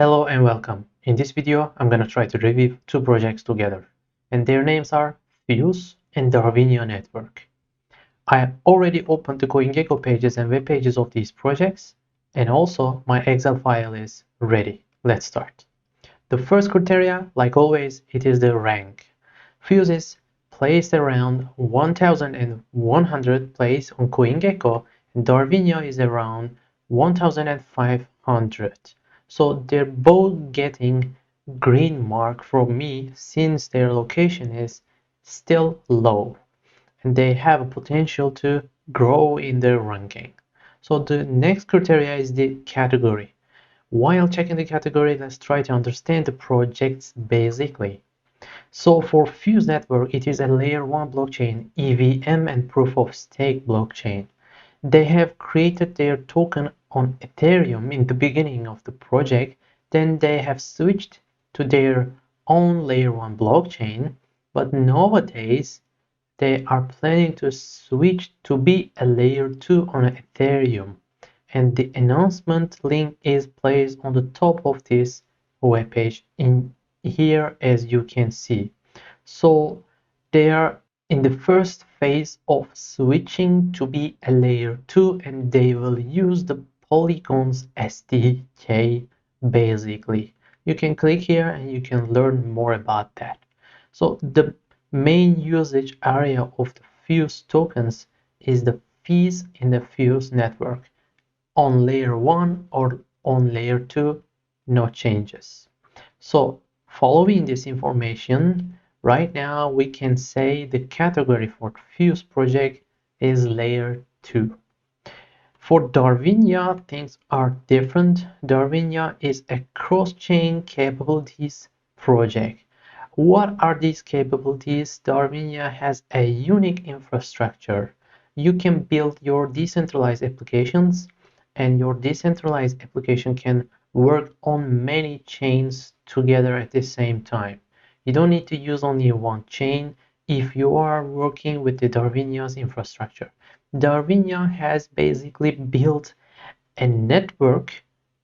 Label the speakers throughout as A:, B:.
A: Hello and welcome. In this video, I'm going to try to review two projects together, and their names are Fuse and Daria Network. I already opened the CoinGecko pages and web pages of these projects, and also my Excel file is ready. Let's start. The first criteria, like always, it is the rank. Fuse is placed around 1100 place on CoinGecko, and Darwinia is around 1500. So they're both getting green mark from me since their location is still low and they have a potential to grow in their ranking. So the next criteria is the category. While checking the category, let's try to understand the projects basically. So for Fuse Network, it is a layer 1 blockchain, EVM and proof of stake blockchain. They have created their token on Ethereum in the beginning of the project, then they have switched to their own layer 1 blockchain, but nowadays they are planning to switch to be a layer 2 on Ethereum, and the announcement link is placed on the top of this webpage in here as you can see. So they are in the first phase of switching to be a layer 2 and they will use the Polygons SDK basically. You can click here and you can learn more about that. So the main usage area of the Fuse tokens is the fees in the Fuse network. On layer 1 or on layer 2, no changes. So following this information, right now we can say the category for Fuse project is layer 2. For Darwinia, things are different. Darwinia is a cross-chain capabilities project. What are these capabilities? Darwinia has a unique infrastructure. You can build your decentralized applications, and your decentralized application can work on many chains together at the same time. You don't need to use only one chain if you are working with the Darwinia's infrastructure. Darwinia has basically built a network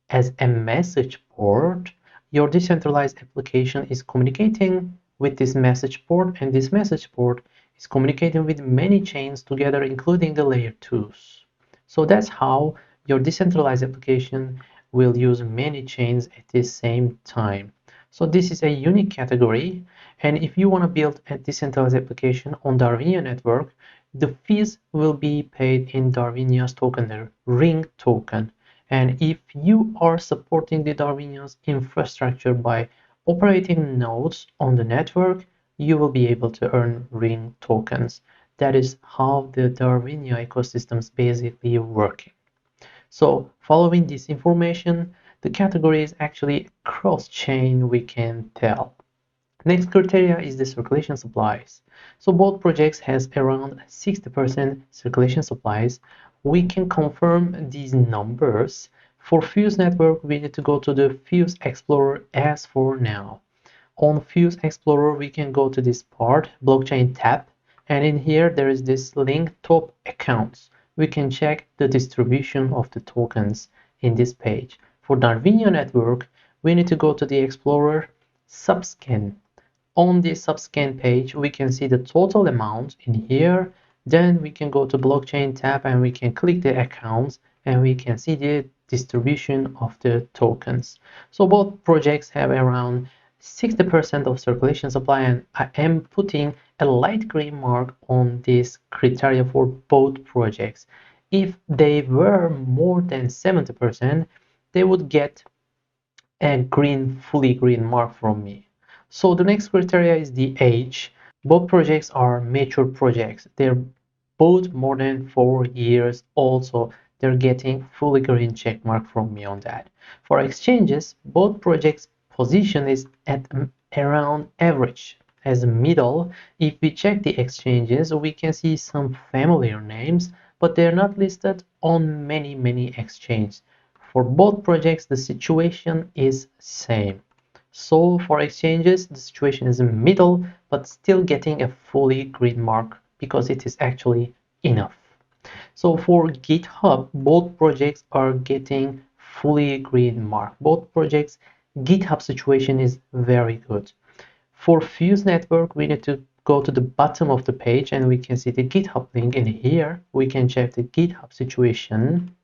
A: as a message port. Your decentralized application is communicating with this message port, and this message port is communicating with many chains together, including the layer 2s. So that's how your decentralized application will use many chains at the same time. So this is a unique category, and if you want to build a decentralized application on Darwinia network, the fees will be paid in Darwinia's token, the ring token. And if you are supporting the Darwinia's infrastructure by operating nodes on the network, you will be able to earn ring tokens. That is how the Darwinia ecosystem is basically working. So following this information, the category is actually cross-chain, we can tell. Next criteria is the circulation supplies. So both projects has around 60% circulation supplies. We can confirm these numbers. For Fuse Network, we need to go to the Fuse Explorer as for now. On Fuse Explorer, we can go to this part, blockchain tab, and in here there is this link top accounts. We can check the distribution of the tokens in this page. For Darwinia Network, we need to go to the Explorer subscan. On this subscan page, we can see the total amount in here. Then we can go to blockchain tab and we can click the accounts and we can see the distribution of the tokens. So both projects have around 60% of circulation supply, and I am putting a light green mark on this criteria for both projects. If they were more than 70%, they would get a fully green mark from me. So the next criteria is the age. Both projects are mature projects. They're both more than 4 years old, so they're getting fully green check mark from me on that. For exchanges, both projects position is at around average as middle. If we check the exchanges, we can see some familiar names, but they're not listed on many exchanges. For both projects, the situation is same. So for exchanges, the situation is in middle, but still getting a fully green mark because it is actually enough. So for GitHub, both projects are getting fully green mark. Both projects GitHub situation is very good. For Fuse Network, we need to go to the bottom of the page and we can see the GitHub link. In here, we can check the GitHub situation.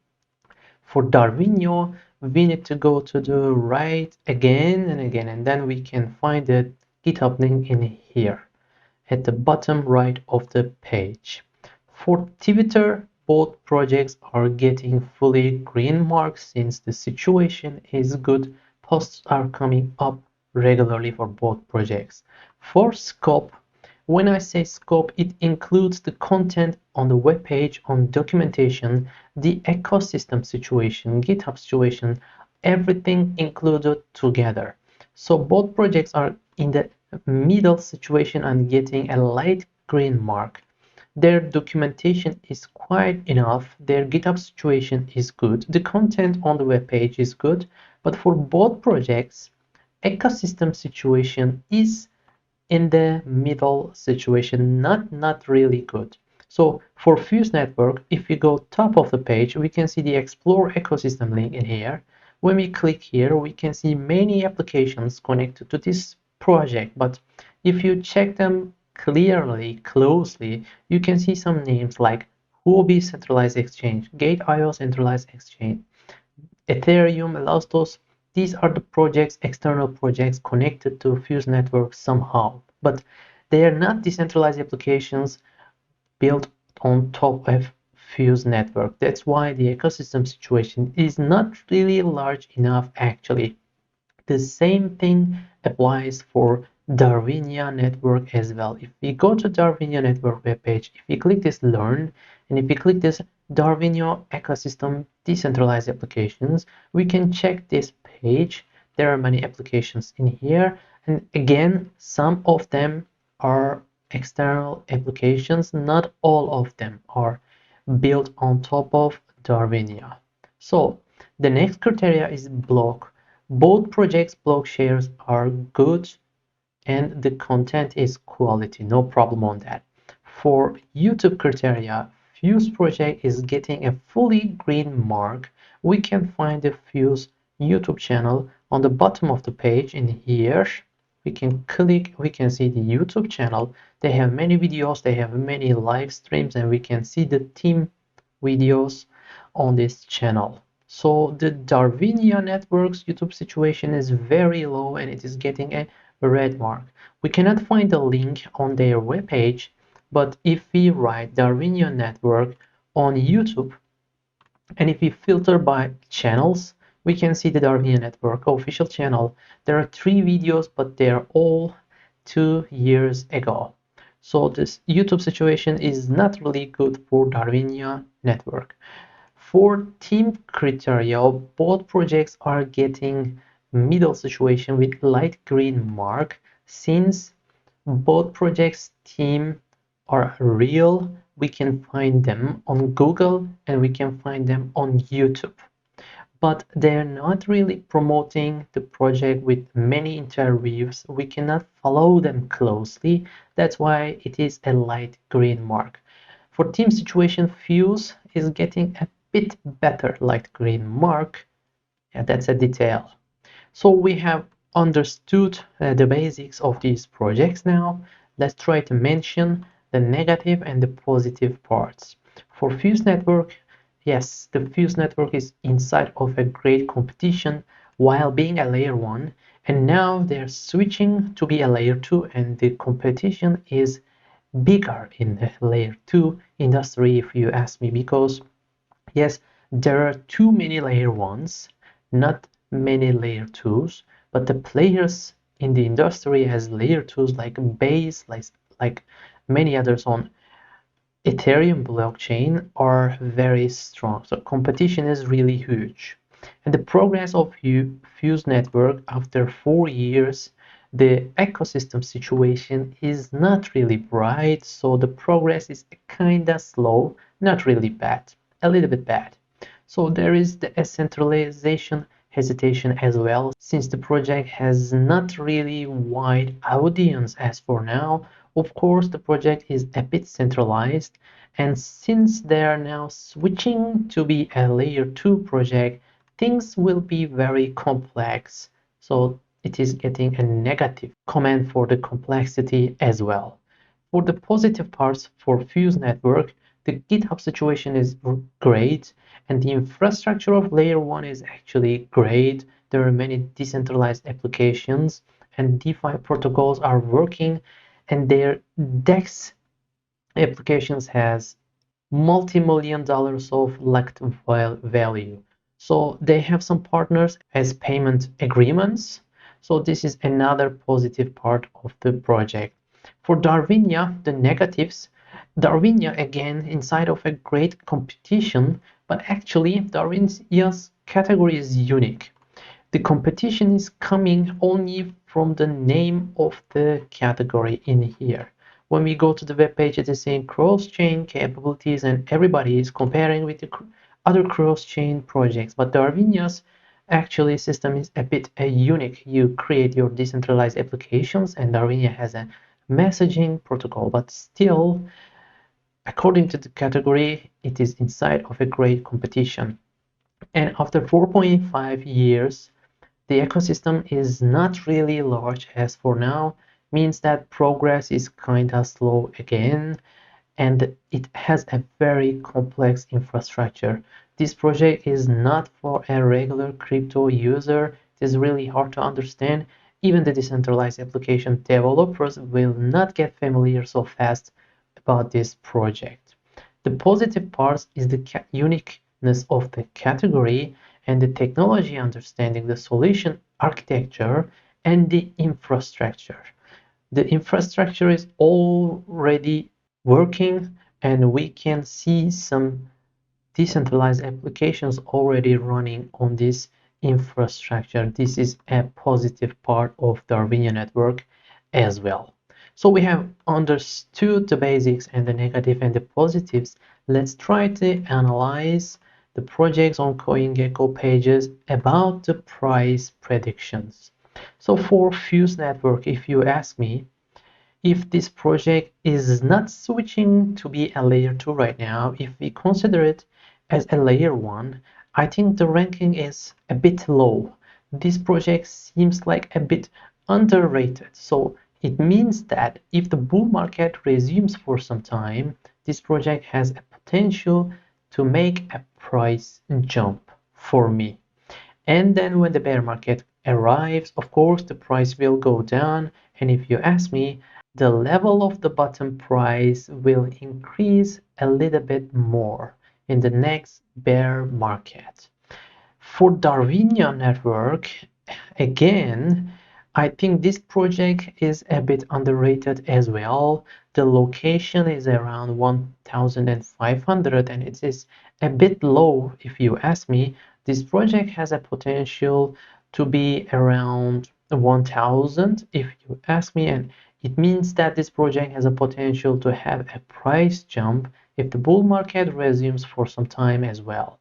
A: For Darwinio, we need to go to the right again and again, and then we can find the GitHub link in here at the bottom right of the page. For Twitter, both projects are getting fully green marks since the situation is good. Posts are coming up regularly for both projects. For Scope, when I say scope, it includes the content on the web page, on documentation, the ecosystem situation, GitHub situation, everything included together. So both projects are in the middle situation and getting a light green mark. Their documentation is quite enough. Their GitHub situation is good. The content on the web page is good. But for both projects, ecosystem situation is in the middle situation, not really good. So for Fuse Network, if we go top of the page, we can see the Explore ecosystem link in here. When we click here, we can see many applications connected to this project, but if you check them closely, you can see some names like Huobi Centralized Exchange, Gate.io Centralized Exchange, Ethereum, Elastos. These are the projects, external projects connected to Fuse Network somehow, but they are not decentralized applications built on top of Fuse Network. That's why the ecosystem situation is not really large enough actually. The same thing applies for Darwinia Network as well. If we go to Darwinia Network webpage, if we click this Learn, and if we click this Darwinia Ecosystem Decentralized Applications, we can check this page. There are many applications in here, and again, some of them are external applications. Not all of them are built on top of Darwinia. So the next criteria is block. Both projects' block shares are good and the content is quality, no problem on that. For YouTube criteria, Fuse project is getting a fully green mark. We can find the Fuse YouTube channel on the bottom of the page in here. We can click, we can see the YouTube channel. They have many videos, they have many live streams, and we can see the team videos on this channel. So the Darwinia Network's YouTube situation is very low and it is getting a red mark. We cannot find a link on their webpage, but if we write Darwinia Network on YouTube and if we filter by channels, we can see the Darwinia Network official channel. There are 3 videos, but they're all 2 years ago. So this YouTube situation is not really good for Darwinia Network. For team criteria, both projects are getting middle situation with light green mark since both projects team are real. We can find them on Google and we can find them on YouTube. But they're not really promoting the project with many interviews. We cannot follow them closely. That's why it is a light green mark. For team situation, Fuse is getting a bit better light green mark. Yeah, that's a detail. So we have understood the basics of these projects now. Let's try to mention the negative and the positive parts. For Fuse Network, yes, the Fuse Network is inside of a great competition while being a layer 1, and now they're switching to be a layer 2, and the competition is bigger in the layer 2 industry, if you ask me, because yes, there are too many layer 1s, not many layer 2s, but the players in the industry has layer 2s like Base, like many others on Ethereum blockchain are very strong. So competition is really huge. And the progress of Fuse Network after 4 years, the ecosystem situation is not really bright. So the progress is kinda slow, not really bad, a little bit bad. So there is the centralization hesitation as well, since the project has not really wide audience as for now. Of course, the project is a bit centralized, and since they are now switching to be a layer 2 project, things will be very complex So it is getting a negative comment for the complexity as well. For the positive parts for Fuse Network, the GitHub situation is great, and the infrastructure of layer 1 is actually great. There are many decentralized applications, and DeFi protocols are working, and their DEX applications has multi-million dollars of locked value. So they have some partners as payment agreements. So this is another positive part of the project. For Darwinia, the negatives, Darwinia again inside of a great competition, but actually Darwinia's category is unique. The competition is coming only from the name of the category in here. When we go to the web page, it is saying cross-chain capabilities, and everybody is comparing with the other cross-chain projects. But Darwinia's actually system is a bit unique. You create your decentralized applications, and Darwinia has a messaging protocol, but still, according to the category, it is inside of a great competition. And after 4.5 years, the ecosystem is not really large as for now, means that progress is kinda slow again, and it has a very complex infrastructure. This project is not for a regular crypto user. It is really hard to understand. Even the decentralized application developers will not get familiar so fast about this project. The positive part is the uniqueness of the category and the technology understanding, the solution architecture, and the infrastructure. The infrastructure is already working, and we can see some decentralized applications already running on this infrastructure. This is a positive part of the Daria network as well. So we have understood the basics and the negative and the positives. Let's try to analyze the projects on CoinGecko pages about the price predictions. So for Fuse Network, if you ask me, if this project is not switching to be a layer 2 right now, if we consider it as a layer 1, I think the ranking is a bit low. This project seems like a bit underrated. So it means that if the bull market resumes for some time, this project has a potential to make a price jump for me. And then when the bear market arrives, of course, the price will go down. And if you ask me, the level of the bottom price will increase a little bit more in the next bear market. For Darwinia network, again, I think this project is a bit underrated as well. The location is around 1,500 and it is a bit low if you ask me. This project has a potential to be around 1,000 if you ask me, and it means that this project has a potential to have a price jump if the bull market resumes for some time as well.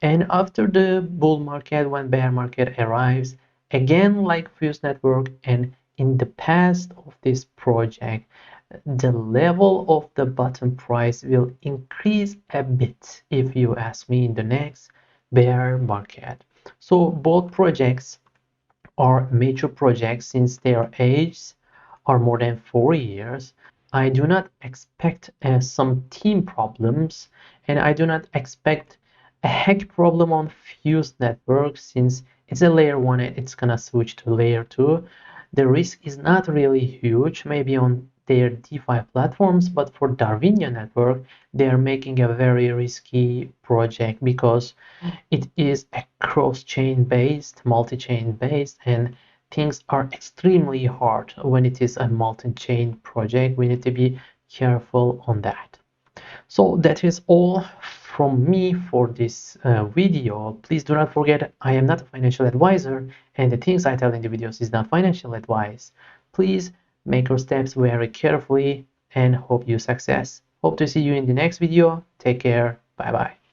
A: And after the bull market, when bear market arrives, again like Fuse Network and in the past of this project, the level of the bottom price will increase a bit if you ask me in the next bear market. So both projects are major projects since their ages are more than 4 years. I do not expect some team problems, and I do not expect a hack problem on Fuse Network since it's a layer 1 and it's gonna switch to layer 2. The risk is not really huge, maybe on their DeFi platforms, but for Darwinia Network, they are making a very risky project because it is a cross-chain based, multi-chain based, and things are extremely hard when it is a multi-chain project. We need to be careful on that. So that is all from me for this video. Please do not forget, I am not a financial advisor, and the things I tell in the videos is not financial advice. Please make your steps very carefully and hope you success. Hope to see you in the next video. Take care. Bye bye.